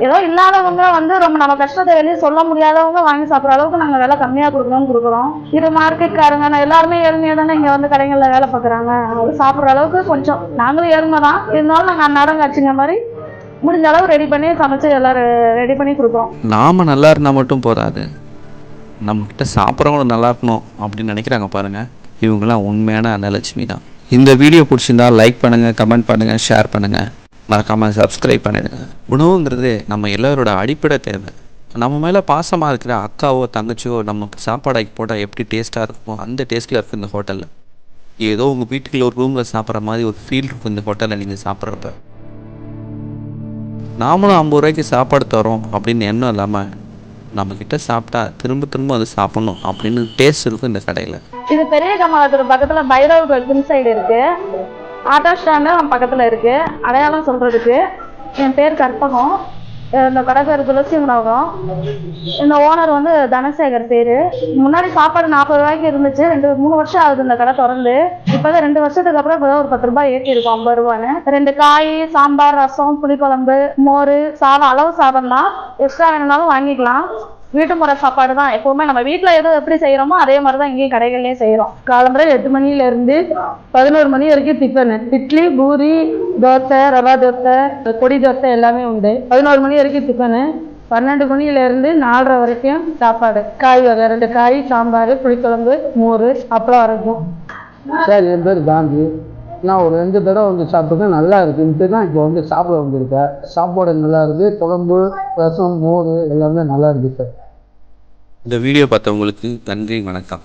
ஏதோ இல்லாதவங்க வந்து ரொம்ப நம்ம கஷ்டத்தை வெளியே சொல்ல முடியாதவங்க வாங்கி சாப்பிட்ற அளவுக்கு நாங்கள் விலை கம்மியாக கொடுக்குறோம். இது மார்க்கெட்காரங்க நான் எல்லாருமே ஏழ்மையாக தானே இங்கே வந்து கடைகளில் வேலை பார்க்குறாங்க. அது சாப்பிட்ற அளவுக்கு கொஞ்சம் நாங்களும் ஏழ்மை தான், இருந்தாலும் நாங்கள் அந்நேரம் காய்ச்சிங்க மாதிரி முடிஞ்ச அளவு ரெடி பண்ணி சமைச்சு எல்லாரும் ரெடி பண்ணி கொடுக்குறோம். நாம் நல்லா இருந்தால் மட்டும் போதாது, நம்மக்கிட்ட சாப்பிட்றவங்களும் நல்லா இருக்கணும் அப்படின்னு நினைக்கிறாங்க பாருங்கள். இவங்களாம் உண்மையான அன்னலட்சுமி தான். இந்த வீடியோ பிடிச்சிருந்தால் லைக் பண்ணுங்கள், கமெண்ட் பண்ணுங்கள், ஷேர் பண்ணுங்கள், மறக்காமல் சப்ஸ்கிரைப் பண்ணிடுங்க. உணவுங்கிறது நம்ம எல்லோரோட அடிப்படை தேவை. நம்ம மேலே பாசமாக இருக்கிற அக்காவோ தங்கச்சியோ நமக்கு சாப்பாடாக்கி போட்டால் எப்படி டேஸ்ட்டாக இருக்குமோ அந்த டேஸ்ட்டில் இருக்குது இந்த ஹோட்டலில். ஏதோ உங்கள் வீட்டுக்குள்ள ஒரு ரூமில் சாப்பிட்ற மாதிரி ஒரு ஃபீல் இருக்கும் இந்த ஹோட்டலில் நீங்கள் சாப்பிட்றப்ப. நாமளும் 50 ரூபாய்க்கு சாப்பாடு தரோம் அப்படின்னு எண்ணம் இல்லாமல் நம்மக்கிட்ட சாப்பிட்டா திரும்ப திரும்ப அது சாப்பிட்ணும் அப்படின்னு டேஸ்ட் இருக்கும் இந்த கடையில். இது பெரிய கமலாபுரம் பக்கத்தில் பைரவ் கோயில் சைடு இருக்கு. ஆட்டோ ஸ்டாண்டு பக்கத்தில் இருக்கு. அடையாளம் சொல்றதுக்கு என் பேர் கற்பகம். இந்த கடை பேர் துளசி உணவகம். இந்த ஓனர் வந்து தனசேகர் பேரு. முன்னாடி சாப்பாடு 40 ரூபாய்க்கு இருந்துச்சு. 3 வருஷம் ஆகுது இந்த கடை திறந்து. இப்போதான் 2 வருஷத்துக்கு அப்புறம் இப்போதான் ஒரு 10 ரூபாய் ஏற்றி இருக்கும், 50 ரூபான்னு. 2 காய், சாம்பார், ரசம், புளிக்குழம்பு, மோர், சாதம், அளவு சாதம் தான். எக்ஸ்ட்ரா வேணும்னாலும் வாங்கிக்கலாம். வீட்டு முறை சாப்பாடு தான் எப்பவுமே. நம்ம வீட்டில் எதுவும் எப்படி செய்யறோமோ அதே மாதிரி தான் இங்கேயும் கடைகள்லேயே செய்கிறோம். காலம்பரை 8 மணிலேருந்து 11 மணி வரைக்கும் டிஃபனு. இட்லி, பூரி, தோசை, ரவா தோசை, பொடி தோசை எல்லாமே உண்டு. 11 மணி வரைக்கும் டிஃபனு. 12 மணிலேருந்து 4:30 வரைக்கும் சாப்பாடு. காய் வகை 2 காய், சாம்பார், புளிக்குழம்பு, மோர், அப்பளம் வரைக்கும். சார், என் பேர் காந்தி. நான் ஒரு 2 தடவை வந்து சாப்பிட்டுருக்கேன், நல்லா இருக்குன்ட்டு தான் இப்போ வந்து சாப்பிட வந்திருக்கேன். சாப்பாடு நல்லா இருக்குது, குழம்பு, ரசம், மோர் எல்லாமே நல்லா இருக்குது சார். இந்த வீடியோ பார்த்தவங்களுக்கு நன்றி, வணக்கம்.